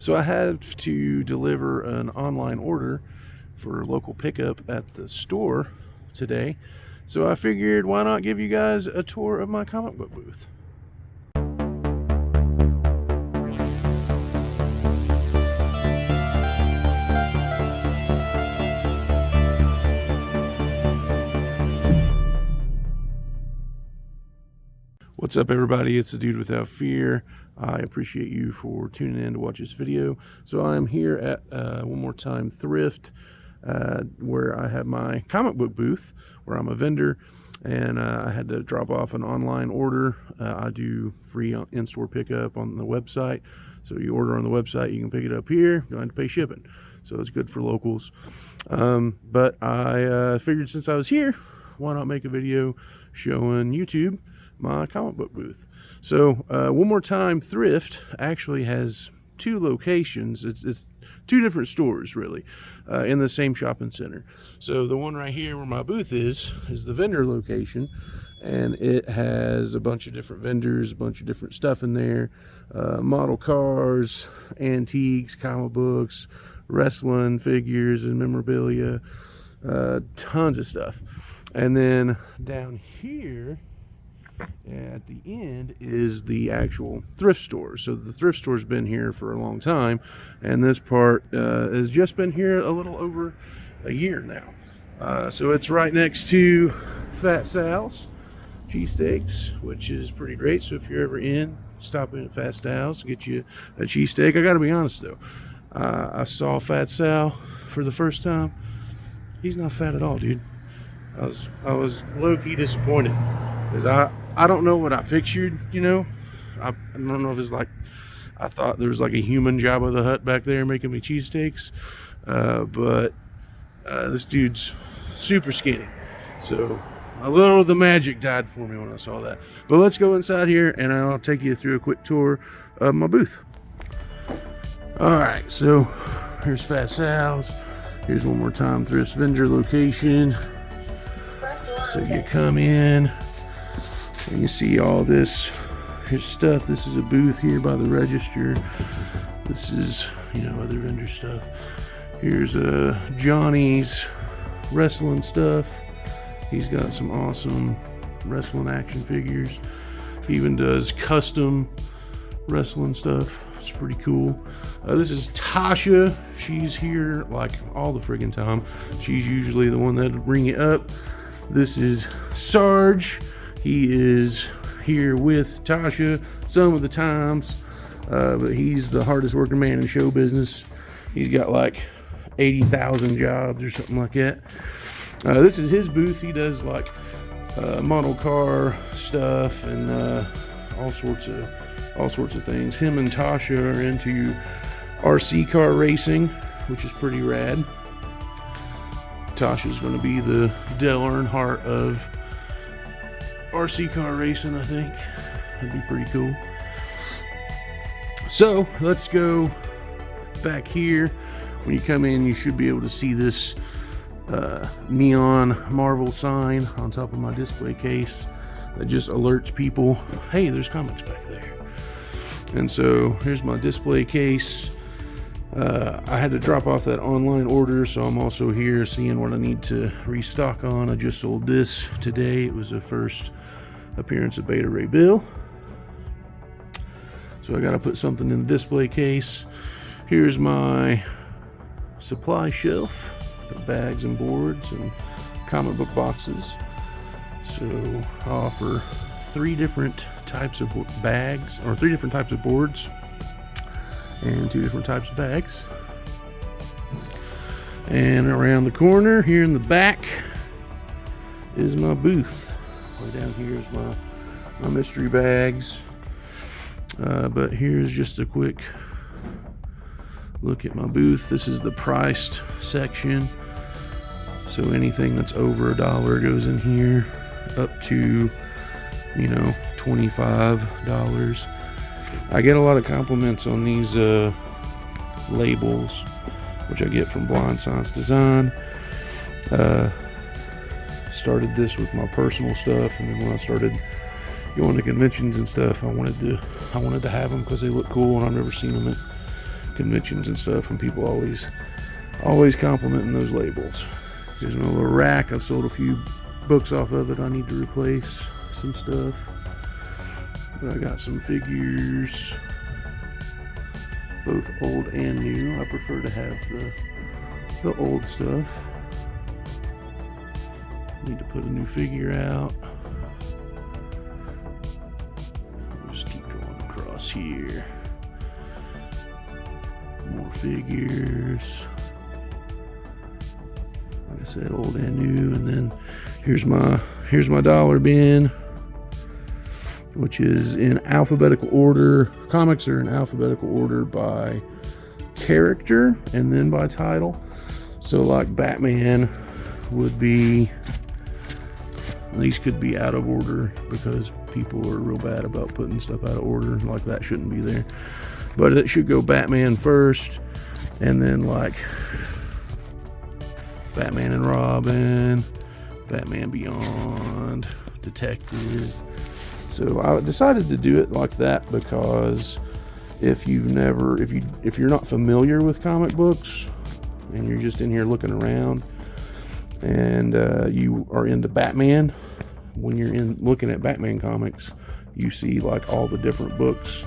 So I have to deliver an online order for local pickup at the store today. So I figured, why not give you guys a tour of my comic book booth? What's up, everybody? It's the Dude Without Fear. I appreciate you for tuning in to watch this video. So I'm here at, one more time, Thrift, where I have my comic book booth, where I'm a vendor, and I had to drop off an online order. I do free in-store pickup on the website. So you order on the website, you can pick it up here. You don't have to pay shipping. So it's good for locals. But I figured since I was here, why not make a video showing YouTube my comic book booth. So one more time, Thrift actually has two locations. It's two different stores, really, in the same shopping center. So the one right here where my booth is the vendor location, and it has a bunch of different vendors, a bunch of different stuff in there, model cars, antiques, comic books, wrestling figures and memorabilia, tons of stuff. And then down here at the end is the actual thrift store. So the thrift store's been here for a long time, and this part has just been here a little over a year now. So it's right next to Fat Sal's cheesesteaks, which is pretty great. So if you're ever in, stop in at Fat Sal's, get you a cheesesteak. I gotta be honest though, I saw Fat Sal for the first time. He's not fat at all, dude. I was low-key disappointed, because I don't know what I pictured, you know. I don't know if it's like, I thought there was like a human Jabba the Hutt back there making me cheesesteaks, but this dude's super skinny. So a little of the magic died for me when I saw that. But let's go inside here and I'll take you through a quick tour of my booth. All right, so here's Fat Sal's. Here's one more time, Thrift's vendor location. So you come in and you see all this, here's stuff. This is a booth here by the register. This is, you know, other vendor stuff. Here's Johnny's wrestling stuff. He's got some awesome wrestling action figures. He even does custom wrestling stuff. It's pretty cool. This is Tasha. She's here like all the friggin' time. She's usually the one that'll bring it up. This is Sarge. He is here with Tasha some of the times, but he's the hardest working man in show business. He's got like 80,000 jobs or something like that. This is his booth. He does like model car stuff and all sorts of things. Him and Tasha are into RC car racing, which is pretty rad. Tasha's going to be the Dale Earnhardt of RC car racing, I think. That'd be pretty cool. So let's go back here. When you come in, you should be able to see this neon Marvel sign on top of my display case that just alerts people, hey, there's comics back there. And so here's my display case. I had to drop off that online order, so I'm also here seeing what I need to restock on. I just sold this today. It was the first appearance of Beta Ray Bill. So I got to put something in the display case. Here's my supply shelf, bags and boards and comic book boxes. So I offer 3 different types of bags, or 3 different types of boards, and 2 different types of bags. And around the corner here in the back is my booth. Way down here is my mystery bags. But here's just a quick look at my booth. This is the priced section. So anything that's over $1 goes in here, up to, you know, $25. I get a lot of compliments on these labels, which I get from Blind Science Design. Started this with my personal stuff, and then when I started going to conventions and stuff, I wanted to have them because they look cool, and I've never seen them conventions and stuff, and people always complimenting those labels. Here's my little rack. I've sold a few books off of it. I need to replace some stuff. But I got some figures, both old and new. I prefer to have the old stuff. Need to put a new figure out. Just keep going across here. More figures. Like I said, old and new. And then here's my dollar bin, which is in alphabetical order. Comics are in alphabetical order by character and then by title. So like Batman would be, these could be out of order because people are real bad about putting stuff out of order. Like that shouldn't be there. But it should go Batman first, and then like Batman and Robin, Batman Beyond, Detective. So I decided to do it like that because if you're not familiar with comic books and you're just in here looking around and you are into Batman, when you're looking at Batman comics, you see like all the different books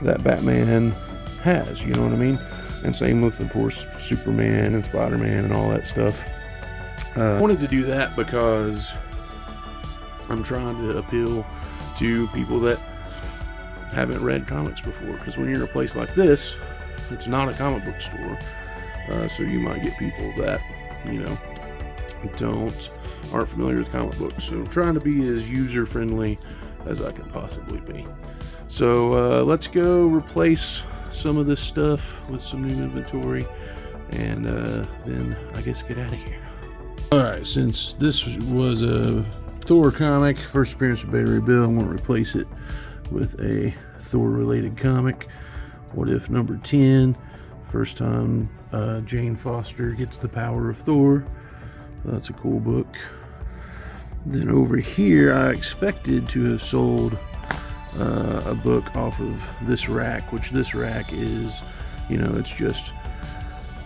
that Batman has, you know what I mean? And same with, of course, Superman and Spider-Man and all that stuff. I wanted to do that because I'm trying to appeal to people that haven't read comics before. Because when you're in a place like this, it's not a comic book store. So you might get people that, you know, aren't familiar with comic books. So I'm trying to be as user-friendly as I can possibly be. So let's go replace some of this stuff with some new inventory, and then I guess get out of here. Alright, since this was a Thor comic, first appearance of Battery Bill, I want to replace it with a Thor related comic. What If number 10, first time Jane Foster gets the power of Thor. That's a cool book. Then over here I expected to have sold a book off of this rack, which this rack is, you know, it's just,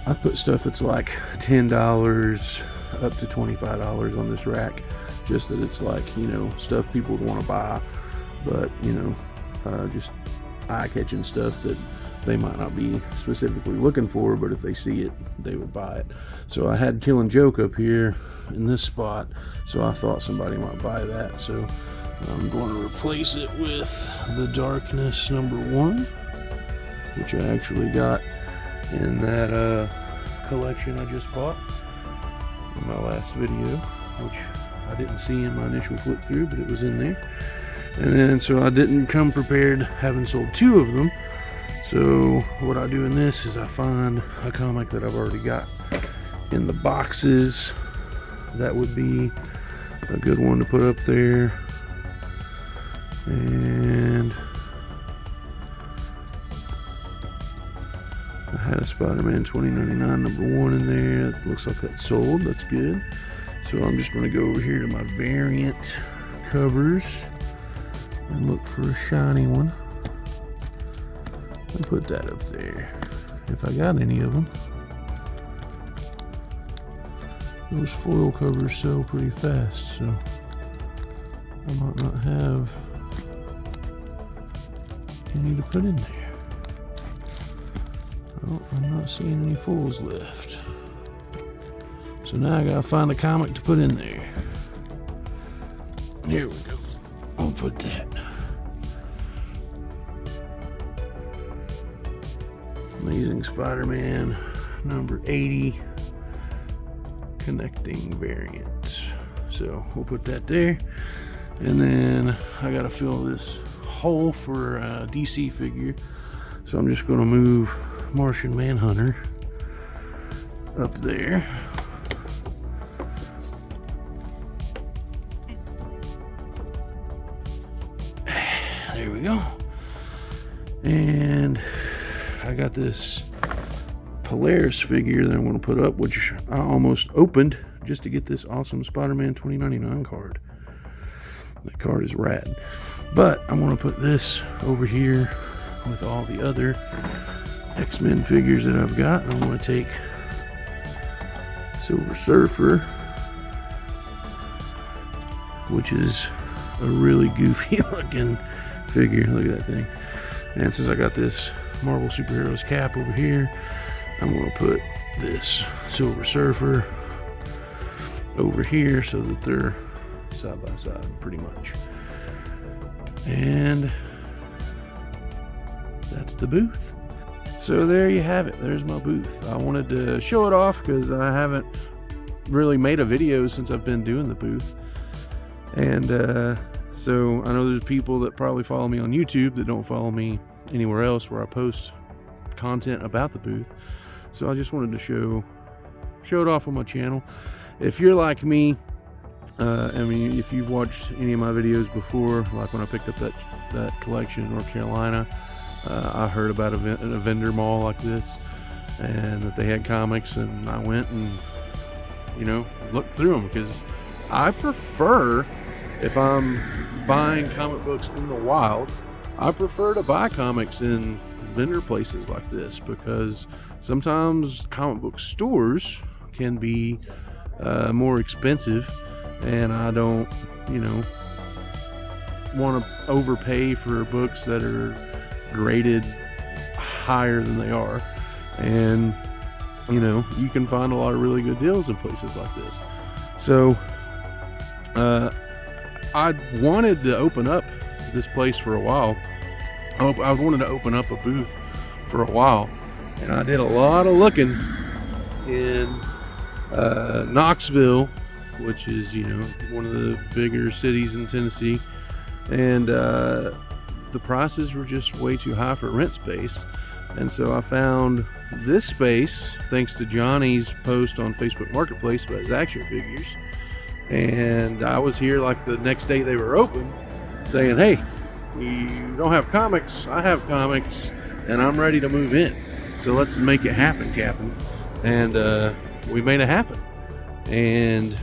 I put stuff that's like $10 up to $25 on this rack, just that it's like, you know, stuff people would want to buy, but, you know, just eye-catching stuff that they might not be specifically looking for, but if they see it, they would buy it. So I had Killing Joke up here in this spot, so I thought somebody might buy that, so I'm going to replace it with The Darkness number 1, which I actually got in that collection I just bought in my last video, which I didn't see in my initial flip through, but it was in there. And then, so I didn't come prepared, having sold 2 of them. So what I do in this is I find a comic that I've already got in the boxes. That would be a good one to put up there. And I had a Spider-Man 2099 number 1 in there. It looks like that's sold. That's good. So I'm just going to go over here to my variant covers and look for a shiny one and put that up there if I got any of them. Those foil covers sell pretty fast, so I might not have any to put in there. Oh, I'm not seeing any foils left. So now I gotta find a comic to put in there. Here we go. I'll put that. Amazing Spider-Man number 80 connecting variant. So we'll put that there. And then I gotta fill this hole for a DC figure. So I'm just gonna move Martian Manhunter up there. There we go. And I got this Polaris figure that I'm going to put up, which I almost opened just to get this awesome Spider-Man 2099 card. That card is rad. But I'm going to put this over here with all the other X-Men figures that I've got. I'm going to take Silver Surfer, which is a really goofy looking figure. Look at that thing. And since I got this Marvel Superheroes cap over here, I'm going to put this Silver Surfer over here so that they're side by side pretty much. And that's the booth. So there you have it. There's my booth. I wanted to show it off because I haven't really made a video since I've been doing the booth. And so I know there's people that probably follow me on YouTube that don't follow me anywhere else where I post content about the booth. So I just wanted to show it off on my channel. If you're like me, I mean, if you've watched any of my videos before, like when I picked up that collection in North Carolina, I heard about a vendor mall like this and that they had comics, and I went and, you know, looked through them because I prefer, if I'm buying comic books in the wild, I prefer to buy comics in vendor places like this, because sometimes comic book stores can be more expensive, and I don't, you know, want to overpay for books that are graded higher than they are. And, you know, you can find a lot of really good deals in places like this. So I wanted to open up this place for a while. I wanted to open up a booth for a while, and I did a lot of looking in Knoxville, which is, you know, one of the bigger cities in Tennessee, and the prices were just way too high for rent space. And so I found this space thanks to Johnny's post on Facebook Marketplace about his action figures. And I was here like the next day they were open, saying, hey, you don't have comics, I have comics, and I'm ready to move in. So let's make it happen, Captain. And we made it happen. And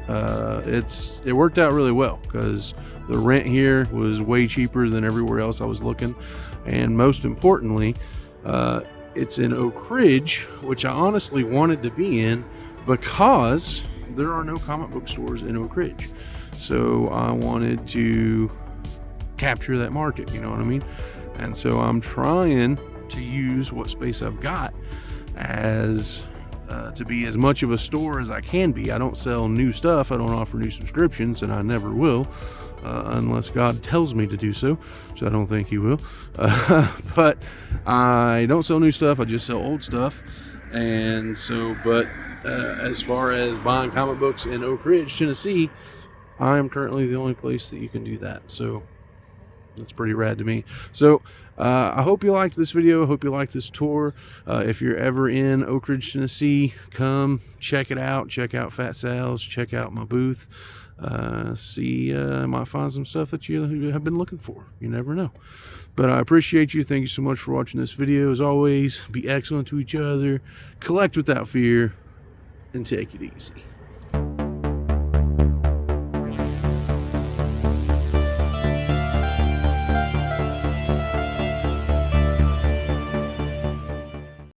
it worked out really well because the rent here was way cheaper than everywhere else I was looking. And most importantly, it's in Oak Ridge, which I honestly wanted to be in because there are no comic book stores in Oak Ridge. So I wanted to capture that market, you know what I mean? And so I'm trying to use what space I've got as to be as much of a store as I can be. I don't sell new stuff. I don't offer new subscriptions, and I never will, unless God tells me to do so, which I don't think he will. But I don't sell new stuff. I just sell old stuff. And so, but as far as buying comic books in Oak Ridge, Tennessee, I am currently the only place that you can do that. So that's pretty rad to me. So I hope you liked this video. I hope you liked this tour. If you're ever in Oak Ridge, Tennessee, come check it out. Check out Fat Sal's. Check out my booth. See, might find some stuff that you have been looking for. You never know. But I appreciate you. Thank you so much for watching this video. As always, be excellent to each other, collect without fear, and take it easy.